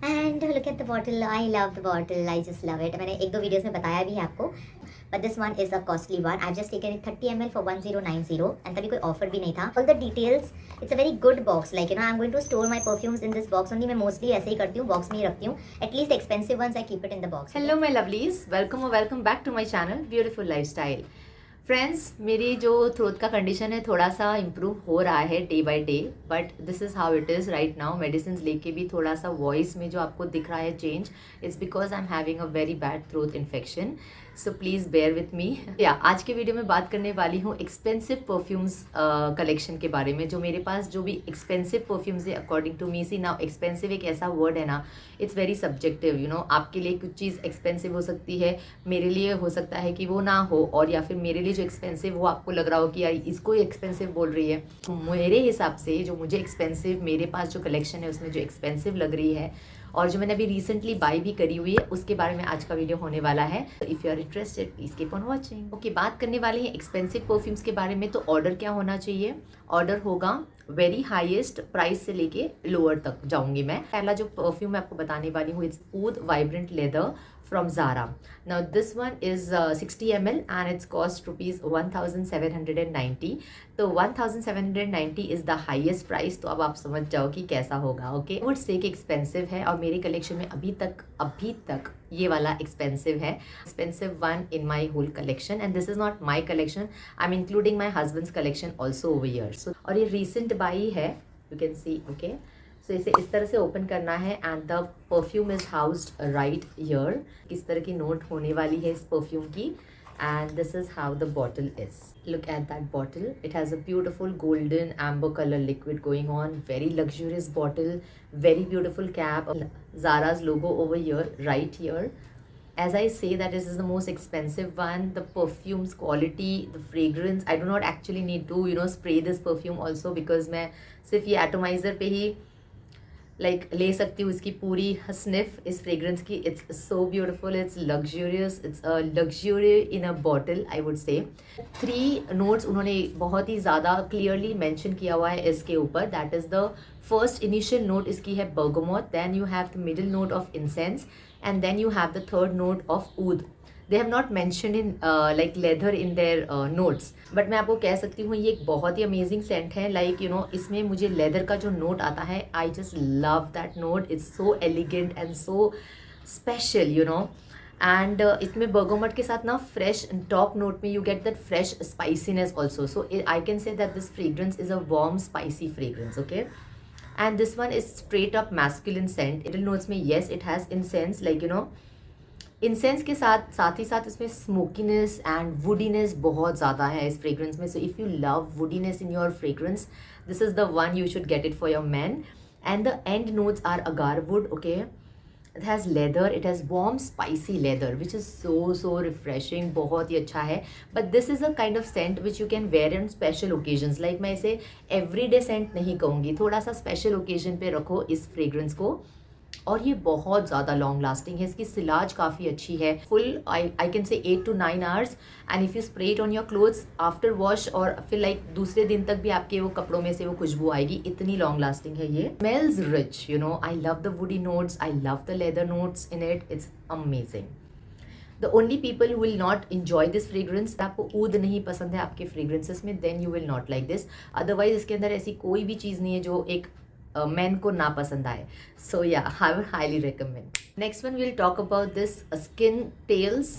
And look at the bottle, I love the bottle, I just love it. मैंने एक दो videos में बताया भी है आपको, but this one is a costly one. I just taken it 30 ml for 1090 and तभी कोई ऑफर भी नहीं था। All the details, it's a very good box, like I am going to store my perfumes in this box only. मैं mostly ऐसे ही करती हूँ, बॉक्स में ही रखती हूँ। At least expensive ones I keep it in the box. Hello my lovelies, welcome back to my channel beautiful lifestyle. Friends, मेरी जो थ्रोट का कंडीशन है थोड़ा सा इम्प्रूव हो रहा है day by day, but this is how it is right now. Medicine लेके भी थोड़ा सा वॉइस में जो आपको दिख रहा है change, it's because I am having a very bad throat infection, so please bear with me. या आज के वीडियो में बात करने वाली हूँ एक्सपेंसिव परफ्यूम्स कलेक्शन के बारे में। जो मेरे पास जो भी एक्सपेंसिव परफ्यूम्स है according to me, see now expensive एक ऐसा वर्ड है ना, it's very subjective, you know. आपके लिए कुछ चीज़ एक्सपेंसिव हो सकती है, मेरे लिए हो सकता है कि वो ना हो, और या फिर मेरे लिए जो एक्सपेंसिव हो आपको लग रहा हो कि यार इसको एक्सपेंसिव बोल रही है। तो मेरे हिसाब से जो मुझे एक्सपेंसिव, मेरे पास जो कलेक्शन है उसमें जो एक्सपेंसिव लग रही है और जो मैंने अभी रिसेंटली बाई भी करी हुई है, उसके बारे में आज का वीडियो होने वाला है। If you are interested please keep on watching. Okay, बात करने वाले हैं एक्सपेंसिव परफ्यूम्स के बारे में। तो ऑर्डर क्या होना चाहिए? ऑर्डर होगा वेरी हाईएस्ट प्राइस से लेके लोअर तक जाऊंगी मैं। पहला जो परफ्यूम मैं आपको बताने वाली हूँ, it's oud vibrant leather from Zara. Now this one is 60 ml and it's cost rupees 1790. तो 1790 is the highest price, तो अब आप समझ जाओ कि कैसा होगा। ओके, वुड से कि एक्सपेंसिव है और मेरे कलेक्शन में अभी तक ये वाला एक्सपेंसिव है, expensive one in my whole collection. And this is not my collection, I am including my husband's collection also over year. So और ये रिसेंट बाई है, you can see. Okay, so इसे इस तरह से ओपन करना है and the perfume is housed right here. किस तरह की नोट होने वाली है इस परफ्यूम की, and this is how the bottle is. Look at that bottle, it has a beautiful golden amber color liquid going on, very luxurious bottle, very beautiful cap, Zara's logo over here, right here. As I say that this is the most expensive one, the perfume's quality, the fragrance, I do not actually need to spray this perfume also, because मैं सिर्फ ये atomizer पे ही ले सकती हूँ इसकी पूरी sniff इस फ्रेग्रेंस की। It's so beautiful, it's luxurious, it's a luxury in a bottle, I would say. 3 notes उन्होंने बहुत ही ज़्यादा क्लियरली मेंशन किया हुआ है इसके ऊपर। That is the first initial note इसकी है bergamot, then you have the middle note of incense, and then you have the third note of oud. They have not mention in like leather in their notes, but मैं आपको कह सकती हूँ ये एक बहुत ही अमेजिंग सेंट है। इसमें मुझे लेदर का जो नोट आता है, I just love that note, it's so elegant and so special, and इसमें बर्गोमट के साथ ना फ्रेश टॉप नोट में you get that fresh spiciness also. So I can say that this fragrance is a warm spicy fragrance. Okay, and this one is straight up masculine scent. Middle notes में yes it has incense, incense के साथ साथ ही साथ इसमें smokiness and woodiness बहुत ज़्यादा है इस फ्रेग्रेंस में। So if you love woodiness in your fragrance, this is the one you should get it for your man. And the end notes are agar wood. Okay, it has leather, it has warm spicy leather which is so refreshing, बहुत ही अच्छा है। but this is a kind of scent which you can wear on special occasions, like मैं इसे everyday scent नहीं कहूँगी, थोड़ा सा special occasion पे रखो इस fragrance को। और ये बहुत ज़्यादा लॉन्ग लास्टिंग है, इसकी सिलाज काफ़ी अच्छी है। फुल आई कैन से 8 to 9 hours, and if you spray it on your clothes after wash, और फिर दूसरे दिन तक भी आपके वो कपड़ों में से वो खुशबू आएगी, इतनी लॉन्ग लास्टिंग है ये। Smells rich, I love the woody notes, I love the leather notes in it, it's amazing. The only people who will not enjoy this fragrance, आपको ऊद नहीं पसंद है आपके फ्रेग्रेंसेस में, then you will not like this. Otherwise इसके अंदर ऐसी कोई भी चीज़ नहीं है जो एक मैन को ना पसंद आए। So yeah, I would highly recommend. Next one will talk about this skin tales.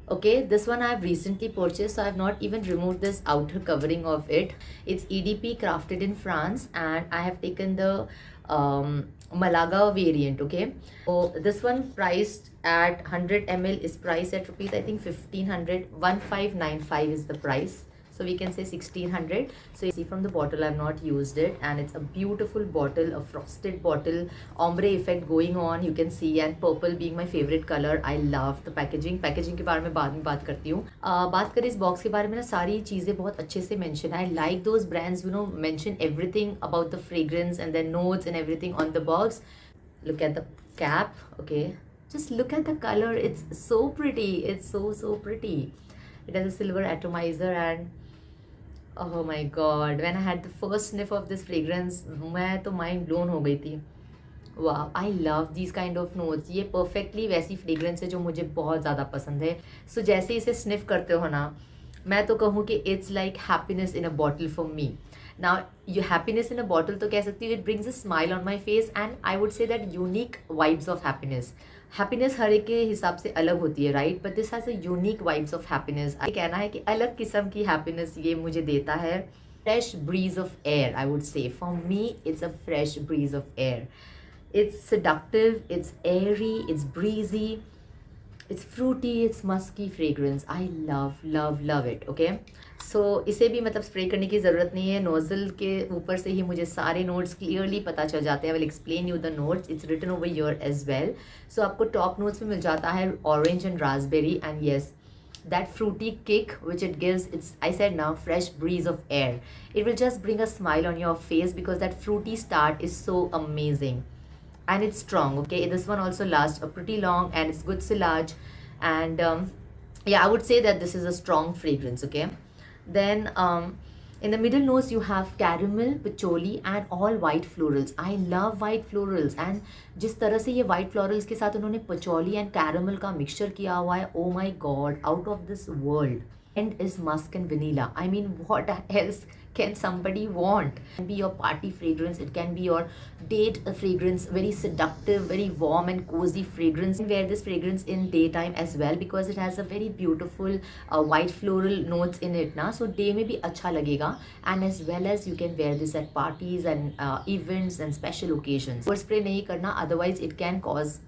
Okay, this one I have recently purchased, so I have not even removed this outer covering of it. It's EDP, crafted in France, and I have taken the Malaga variant. Okay, so this one priced at 100 ml is priced at rupees, I think 1500, 1595 is the price. So we can say 1600. So you see from the bottle, I have not used it, and it's a beautiful bottle, a frosted bottle, ombre effect going on, you can see, and purple being my favorite color. I love the packaging के बारे में बाद में बात करती हूँ। बात करें इस बॉक्स के बारे में ना, सारी चीज़ें बहुत अच्छे से मेंशन है। I like those brands mention everything about the fragrance and their notes and everything on the box. Look at the cap. Okay, just look at the color, it's so pretty, it's so pretty. It has a silver atomizer, and oh my god, when I had the first sniff of this fragrance, मैं तो mind blown हो गई थी। वाह, I love these kind of notes. ये perfectly वैसी fragrance है जो मुझे बहुत ज़्यादा पसंद है। सो जैसे इसे स्निफ करते हो ना, मैं तो कहूँ कि it's like happiness in a bottle for me. Now you happiness in a bottle तो कह सकती हूँ, it brings a smile on my face and I would say that unique vibes of happiness. Happiness हर एक के हिसाब से अलग होती है, right, but this has a unique vibes of happiness. ये कहना है कि अलग किस्म की हैप्पीनेस ये मुझे देता है। Fresh breeze of air, I would say for me it's a fresh breeze of air. It's seductive, it's airy, it's breezy, it's fruity, it's musky fragrance. I love, love, love it. Okay, so इसे भी मतलब spray करने की ज़रूरत नहीं है, nozzle के ऊपर से ही मुझे सारे नोट्स क्लियरली पता चल जाते हैं। I will explain you the notes. It's written over here as well. So आपको टॉप नोट्स में मिल जाता है orange and Raspberry, and yes, that fruity kick which it gives, it's, I said now, fresh breeze of air. It will just bring a smile on your face because that fruity start is so amazing and it's strong. Okay, this one also lasts a pretty long and it's good sillage, and yeah, I would say that this is a strong fragrance. Okay, then in the middle notes you have caramel, patchouli and all white florals. I love white florals, and जिस तरह से ये white florals के साथ उन्होंने patchouli and caramel का mixture किया हुआ है, oh my god, out of this world. And is musk and vanilla. I mean, what else can somebody want? It can be your party fragrance, it can be your date fragrance, very seductive, very warm and cozy fragrance. You can wear this fragrance in daytime as well because it has a very beautiful white floral notes in it na, so day में भी अच्छा लगेगा, and as well as you can wear this at parties and events and special occasions. और spray नहीं करना, otherwise it can cause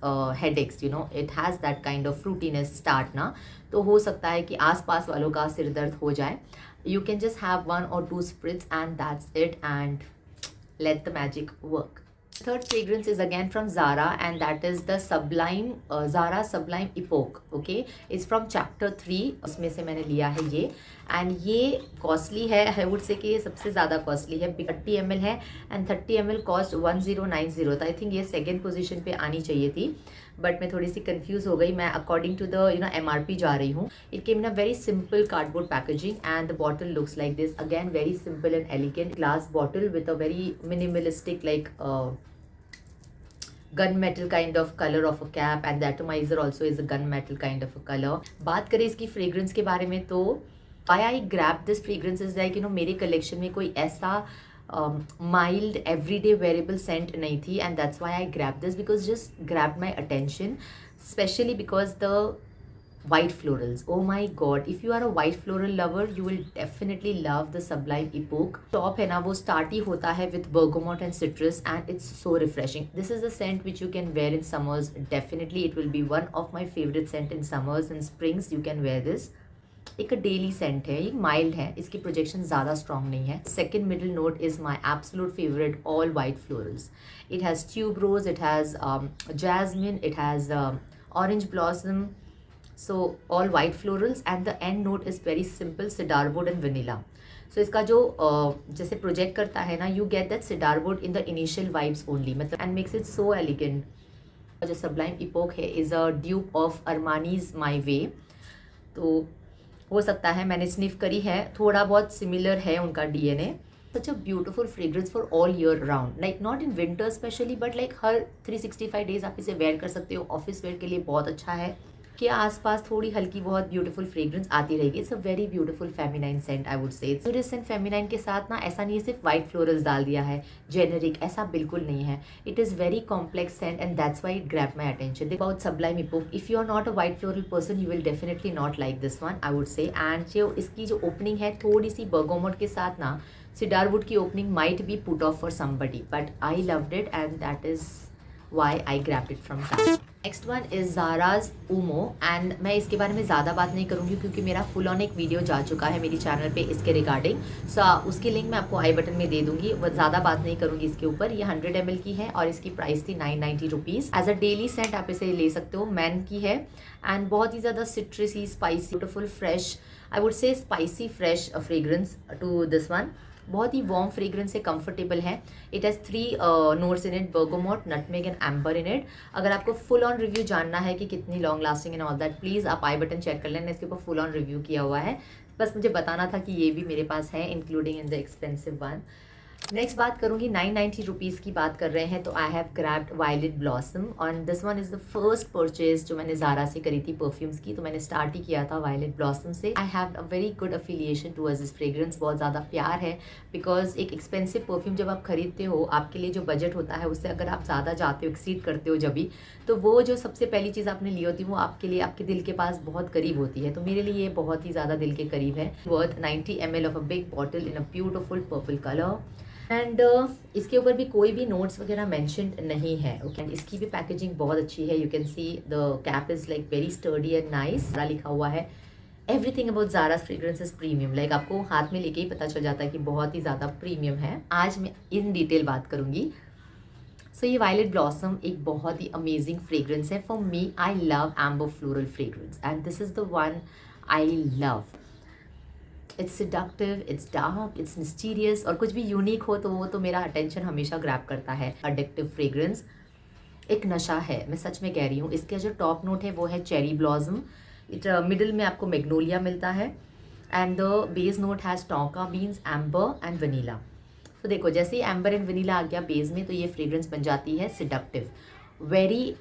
headaches, you know, it has that kind of fruitiness start ना, तो हो सकता है कि आसपास वालों का सिर दर्द हो जाए. You can just have 1 or 2 spritz and that's it, and let the magic work. Third fragrance is again from Zara, and that is the Sublime Zara Sublime Epoch. Okay, it's from chapter 3. उसमें से मैंने लिया है ये, and ये costly है, I would say कि ये सबसे ज़्यादा costly है. 30 ml है and 30 ml cost 1090. तो I think ये second position पे आनी चाहिए थी, बट मैं थोड़ी सी कंफ्यूज हो गई. मैं अकॉर्डिंग टू द MRP जा रही हूँ. It came in a very simple cardboard packaging and the bottle looks like this. Again very simple and elegant glass bottle with a very minimalistic like gunmetal kind of color of a cap, and the atomizer also is a gunmetal kind of a color. बात करें इसकी fragrance के बारे में, तो why I grabbed this fragrance is like, you know, मेरे collection में कोई ऐसा mild everyday wearable scent नहीं थी, and that's why I grabbed this, because just grabbed my attention, especially because the white florals. Oh my god, if you are a white floral lover, you will definitely love the Sublime Epoch. Top है ना, वो start ही होता है with bergamot and citrus, and it's so refreshing. This is a scent which you can wear in summers. Definitely it will be one of my favorite scent in summers and springs. You can wear this. एक daily Saint है, ये mild है, इसकी projection ज़्यादा strong नहीं है. Second middle note is my absolute favourite, all white florals. It has tuberose, it has jasmine, it has orange blossom, so all white florals, and the end note is very simple, cedarwood and vanilla. So इसका जो जैसे project करता है ना, you get that cedarwood in the initial vibes only, मतलब, and makes it so elegant. जो Sublime Epoch है is a dupe of Armani's My Way. तो हो सकता है, मैंने स्निफ करी है, थोड़ा बहुत सिमिलर है उनका DNA. Such a beautiful fragrance for all year round, like not in winter especially, but like her 365 days आप इसे वेयर कर सकते हो. ऑफिस वेयर के लिए बहुत अच्छा है के आसपास थोड़ी हल्की बहुत ब्यूटीफुल फ्रेग्रेंस आती रहेगी. It's a very beautiful feminine scent, I would say. Beautiful and feminine के साथ ना, ऐसा नहीं है सिर्फ वाइट फ्लोरल्स डाल दिया है जेनेरिक, ऐसा बिल्कुल नहीं है. It is very complex scent, and that's why it grab my attention. About Sublime Epoch, if you are not a white floral person, you will definitely not like this one, I would say. And जो इसकी जो opening है थोड़ी सी bergamot के साथ ना, cedarwood की opening might be put off for somebody, but I loved it, and that is why I grabbed it from Zara. Next one is Zara's Uomo, and मैं इसके बारे में ज़्यादा बात नहीं करूँगी क्योंकि मेरा फुल ऑन एक वीडियो जा चुका है मेरी चैनल पे इसके रिगार्डिंग. सो उसकी लिंक मैं आपको आई बटन में दे दूँगी. वो ज़्यादा बात नहीं करूँगी इसके ऊपर. ये 100 ml की है और इसकी प्राइस थी 990 rupees. As a daily scent आप इसे ले सकते हो. मैन की है, एंड बहुत ही ज़्यादा citrusy, spicy, beautiful, fresh, I would say spicy fresh fragrance to this one. बहुत ही वार्म फ्रेग्रेंस है, कंफर्टेबल है. It has 3 notes in it, bergamot, nutmeg and amber in it. अगर आपको फुल ऑन रिव्यू जानना है कि कितनी long lasting and all that, please आप आई बटन चेक कर लेना, इसके ऊपर फुल ऑन रिव्यू किया हुआ है. बस मुझे बताना था कि ये भी मेरे पास है, including in the expensive one. Next बात करूंगी 990 रुपीज़ की बात कर रहे हैं तो I have grabbed violet blossom और this one is the first purchase जो मैंने ज़ारा से करी थी परफ्यूम्स की। तो मैंने स्टार्ट ही किया था वायलेट ब्लॉसम से। I have a very good affiliation towards this fragrance, बहुत ज़्यादा प्यार है बिकॉज एक एक्सपेंसिव परफ्यूम जब आप खरीदते हो, आपके लिए जो बजट होता है उससे अगर आप ज़्यादा जाते हो, एक्सीड करते हो जब भी, तो वो जो सबसे पहली चीज़ आपने ली होती है वो आपके लिए आपके दिल के पास बहुत करीब होती है। तो मेरे लिए ये बहुत ही ज़्यादा दिल के करीब है। Worth 90 ml of a big bottle in a beautiful purple colour and इसके ऊपर भी कोई भी नोट्स वगैरह मेंशन्ड नहीं है। ओके, इसकी भी पैकेजिंग बहुत अच्छी है। You can see the cap is like very sturdy and nice. लिखा हुआ है everything about Zara fragrance is premium. Like आपको हाथ में लेके ही पता चल जाता है कि बहुत ही ज़्यादा प्रीमियम है। आज मैं इन डिटेल बात करूंगी। सो ये वायलेट ब्लॉसम एक बहुत ही अमेजिंग फ्रेग्रेंस है। For me I love amber floral fragrance and this is the one I love. It's seductive, it's dark, it's mysterious और कुछ भी यूनिक हो तो वो तो मेरा अटेंशन हमेशा ग्रैब करता है। अडिक्टिव फ्रेग्रेंस एक नशा है, मैं सच में कह रही हूँ। इसके जो टॉप नोट है वो है चेरी ब्लॉसम, मिडिल में आपको मैग्नोलिया मिलता है and the base note has tonka beans, amber and vanilla. तो देखो जैसे ही एम्बर एंड वनीला आ गया बेस में तो ये फ्रेग्रेंस बन जाती है seductive. Very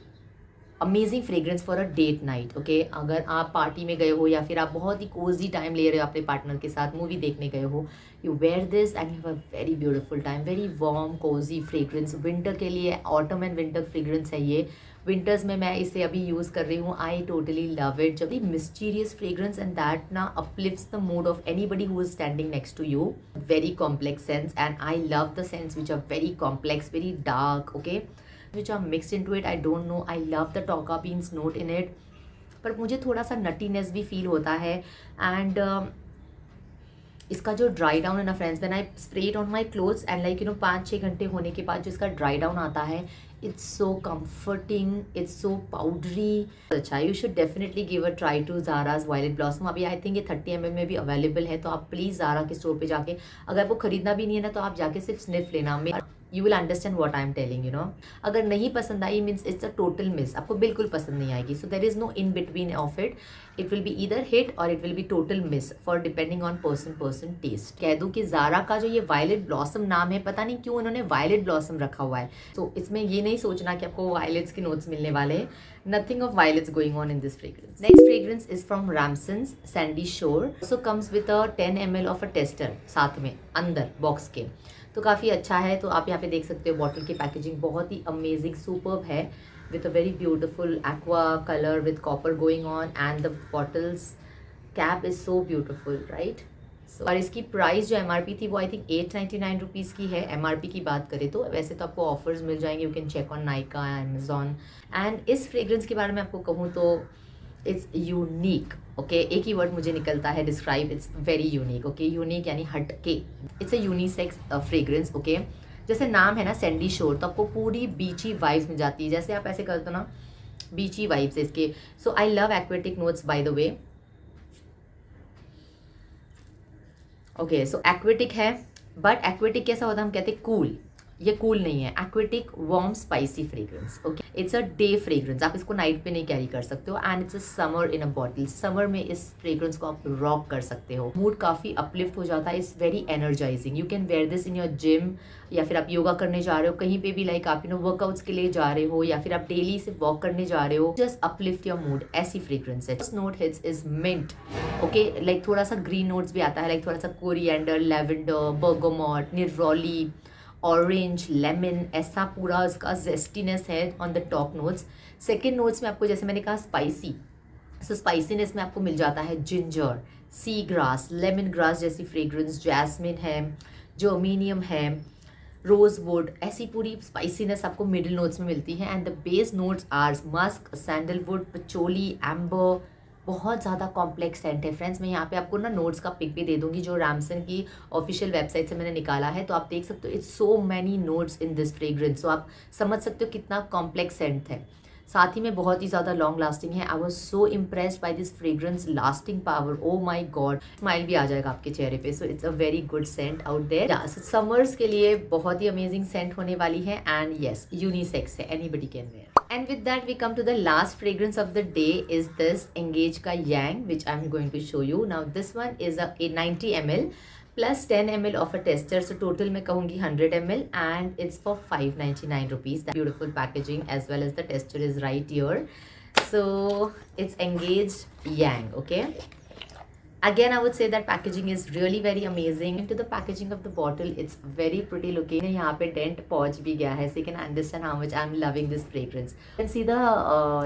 amazing fragrance for a date night. Okay, अगर आप पार्टी में गए हो या फिर आप बहुत ही कोजी टाइम ले रहे हो अपने पार्टनर के साथ, मूवी देखने गए हो, you wear this and you have a very beautiful time. Very warm cosy fragrance, winter के लिए ऑटम एंड विंटर फ्रेग्रेंस है ये। विंटर्स में मैं इसे अभी यूज़ कर रही हूँ। I totally love it. जब भी मिस्टीरियस फ्रेग्रेंस एंड दैट ना uplifts the mood of anybody who is standing next to you. Very complex scents and I love the scents which are very complex, very dark, okay, which are mixed into it. I don't know, I love the tonka beans note in it, पर मुझे थोड़ा सा नटीनेस भी feel होता है and इसका जो dry down है ना friends, when I spray it on my clothes and like 5-6 घंटे होने के बाद जो इसका ड्राई डाउन आता है, it's so comforting, it's so powdery. अच्छा, you should definitely give a try to Zara's violet blossom. अभी आई थिंक ये 30 ml में भी अवेलेबल है, तो आप प्लीज़ ज़ारा के स्टोर पे जाके, अगर आपको खरीदना भी नहीं है ना तो आप जाके सिर्फ स्निफ लेना, you will understand what I am telling, you know. अगर नहीं पसंद आई means it's a total miss, आपको बिल्कुल पसंद नहीं आएगी। So there is no in between of it, it will be either hit और it will be total miss for depending on person taste. कह दूँ कि ज़ारा का जो ये वायलेट ब्लॉसम नाम है, पता नहीं क्यों इन्होंने वायलेट ब्लॉसम रखा हुआ है। सो इसमें ये नहीं सोचना कि आपको वायलेट्स के नोट्स मिलने वाले हैं। Nothing of violets going on in this fragrance. Next fragrance is from Ramsons sandy shore. Also comes with a 10 ml of a tester साथ में अंदर बॉक्स के, तो काफ़ी अच्छा है। तो आप यहाँ पे देख सकते हो बॉटल की पैकेजिंग बहुत ही अमेजिंग सुपर्ब है, with a very beautiful aqua colour with copper going on and the bottles cap is so beautiful, right. और इसकी प्राइस जो एमआरपी थी वो आई थिंक 899 रुपीज़ की है। एमआरपी की बात करें तो वैसे तो आपको ऑफर्स मिल जाएंगे, you can check on Nykaa, Amazon. And इस फ्रेग्रेंस के बारे में आपको कहूँ तो इट्स यूनिक। ओके, एक ही वर्ड मुझे निकलता है describe, it's very unique. Okay, unique यानी हटके। It's a unisex fragrance. Okay, जैसे नाम है ना सैंडी शोर, तो आपको पूरी बीची वाइब्स मिल जाती है। जैसे आप ऐसे करते हो ना, बीची वाइब्स है इसके। So I love aquatic notes by the way. Okay, so aquatic है, बट एक्वेटिक कैसा होता है, हम कहते हैं कूल। ये कूल नहीं है, aquatic warm spicy fragrance. Okay, it's a day fragrance, आप इसको नाइट पे नहीं कैरी कर सकते हो and it's a summer in a bottle. Summer में इस फ्रेग्रेंस को आप रॉक कर सकते हो, मूड काफ़ी अपलिफ्ट हो जाता है। It's very energising. You can wear this in your gym, या फिर आप योगा करने जा रहे हो, कहीं पे भी लाइक आप वर्कआउट्स के लिए जा रहे हो, या फिर आप डेली से वॉक करने जा रहे हो, जस्ट अपलिफ्ट योर मूड, ऐसी फ्रेग्रेंस है। First note hits is mint. Okay, like थोड़ा सा ग्रीन नोट्स भी आता है, लाइक थोड़ा सा coriander, lavender, bergamot, निरोली, orange, lemon, ऐसा पूरा इसका जेस्टीनेस है on the top notes. Second notes में आपको जैसे मैंने कहा स्पाइसी, सो स्पाइसीनेस में आपको मिल जाता है ginger, sea grass, lemon grass जैसी फ्रेग्रेंस, जैस्मिन है, जर्मीनियम है, रोजवुड, ऐसी पूरी स्पाइसीनेस आपको मिडिल नोट्स में मिलती है। And the base notes are musk, sandalwood, patchouli, amber. बहुत ज़्यादा कॉम्प्लेक्स सेंट है फ्रेंड्स। मैं यहाँ पे आपको ना नोट्स का पिक भी दे दूंगी जो रैमसन की ऑफिशियल वेबसाइट से मैंने निकाला है, तो आप देख सकते हो it's so many notes in this fragrance. So आप समझ सकते हो कितना कॉम्प्लेक्स सेंट है, साथ ही में बहुत ही ज़्यादा लॉन्ग लास्टिंग है। I was so impressed by this fragrance lasting power, oh my god, smile भी आ जाएगा आपके चेहरे पे। So it's a very good scent out there. Summers के लिए बहुत ही अमेजिंग सेंट होने वाली है एंड येस यूनिसेक्स है, anybody can wear. And with that we come to the last fragrance of the day is this Engage ka Yang, which I'm going to show you now. This one is a 90 ml plus 10 ml of a tester, so total मैं कहूँगी 100 ml and it's for 599 rupees. Beautiful packaging as well as the tester is right here. So it's engaged yang. Okay, again I would say that packaging is really very amazing. Into the packaging of the bottle, it's very pretty looking. यहाँ पे dent पहुँच भी गया है, so you can understand how much I'm loving this fragrance. You can see the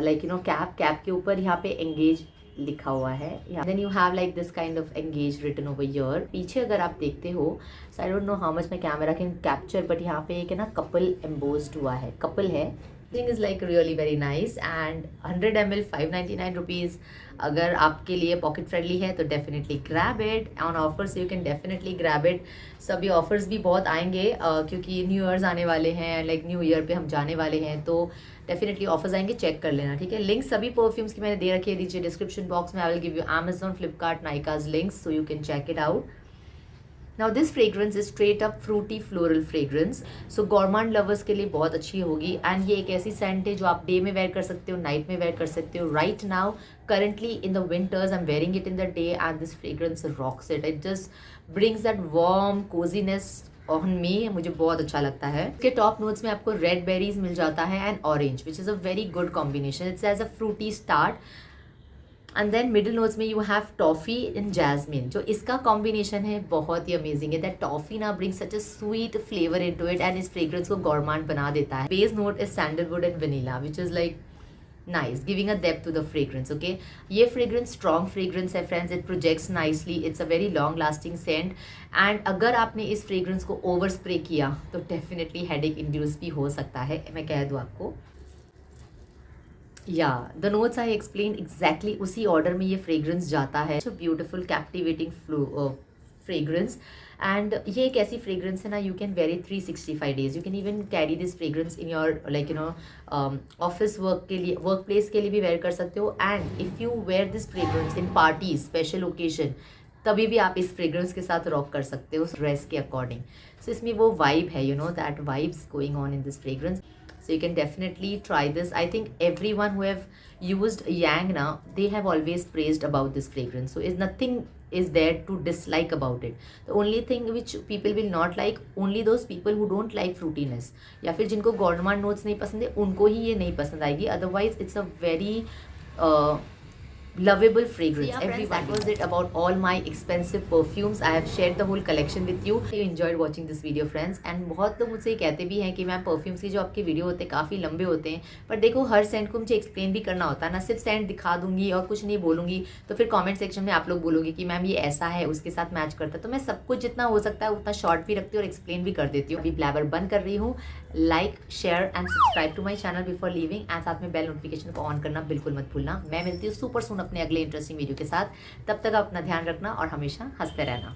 like cap के ऊपर यहाँ पे engage लिखा हुआ है. Then you have like this kind of engage written over here. पीछे अगर आप देखते हो, so I don't know how much my camera can capture, but यहाँ पे एक है ना couple embossed हुआ है, couple है. Thing is like really very nice and 100 ml 599 rupees. अगर आपके लिए पॉकेट फ्रेंडली है तो definitely grab it on offer, so you can definitely grab it. सभी ऑफर्स भी बहुत आएंगे क्योंकि न्यू ईयर्स आने वाले हैं, लाइक न्यू ईयर पे हम जाने वाले हैं, तो डेफिनेटली ऑफर्स आएंगे, चेक कर लेना. ठीक है, लिंक सभी परफ्यूम्स की मैंने दे रखी है नीचे डिस्क्रिप्शन बॉक्स में. I will give you Amazon, Flipkart, Nykaa's links, so you can check it out. Now this fragrance is straight up fruity floral fragrance, so gourmand lovers के लिए बहुत अच्छी होगी. एंड ये एक ऐसी सेंट है जो आप डे में वेयर कर सकते हो, नाइट में वेयर कर सकते हो. Right now currently in the winters I'm wearing it in the day and this fragrance rocks it. It just brings that warm coziness on me. मुझे बहुत अच्छा लगता है. इसके टॉप नोट्स में आपको रेड बेरीज मिल जाता है and orange, which is a very good combination. It's as a fruity start. And then middle notes में you have toffee in jasmine. जो इसका कॉम्बिनेशन है बहुत ही अमेजिंग है. दैट टॉफ़ी ना bring such a sweet flavour into it and इस fragrance को गॉर्मांड बना देता है. Base note is sandalwood and vanilla, which is like nice, giving a depth to the fragrance. Okay, ये फ्रेग्रेंस स्ट्रॉन्ग फ्रेग्रेंस है friends. It projects nicely, it's a very long lasting scent. And अगर आपने इस fragrance को over spray किया तो definitely headache induce भी हो सकता है, मैं कह दूँ आपको. या the notes I explain exactly उसी ऑर्डर में ये फ्रेग्रेंस जाता है. So beautiful captivating fragrance. And ये एक ऐसी फ्रेग्रेंस है ना, you can wear it 365 days. You can even carry this fragrance in your like office work के लिए, वर्क प्लेस के लिए भी वेयर कर सकते हो. And if you wear this fragrance in parties, special occasion, तभी भी आप इस फ्रेग्रेंस के साथ रॉक कर सकते हो ड्रेस के अकॉर्डिंग. सो इसमें वो वाइब है, you know that vibes going on in this fragrance. So you can definitely try this. I think everyone who have used Yang now, they have always praised about this fragrance. So is nothing is there to dislike about it. The only thing which people will not like, only those people who don't like fruitiness, या फिर जिनको gourmand notes नहीं पसंद है उनको ही ये नहीं पसंद आएगी. Otherwise it's a very lovable fragrance. So yeah, friends, that was it about all my expensive perfumes. I have shared the whole collection with you. You enjoyed watching this video, friends. And बहुत लोग मुझसे कहते भी हैं कि ma'am perfumes की जो आपके वीडियो होते हैं काफ़ी लंबे होते हैं, पर देखो हर सेंट को मुझे एक्सप्लेन भी करना होता है ना. सिर्फ सेंट दिखा दूंगी और कुछ नहीं बोलूँगी तो फिर कॉमेंट सेक्शन में आप लोग बोलोगे कि मैम ये ऐसा है, उसके साथ मैच करता है. तो मैं सब कुछ जितना हो सकता है उतना शॉर्ट भी रखती हूँ और एक्सप्लेन भी कर देती हूँ. अभी ब्लैबर बंद कर रही हूँ. Like, share and subscribe to my channel before leaving. And साथ में बेल नोटिफिकेशन को ऑन करना बिल्कुल मत भूलना. मैं मिलती हूँ सुपर सून अपने अगले इंटरेस्टिंग वीडियो के साथ. तब तक अपना ध्यान रखना और हमेशा हंसते रहना.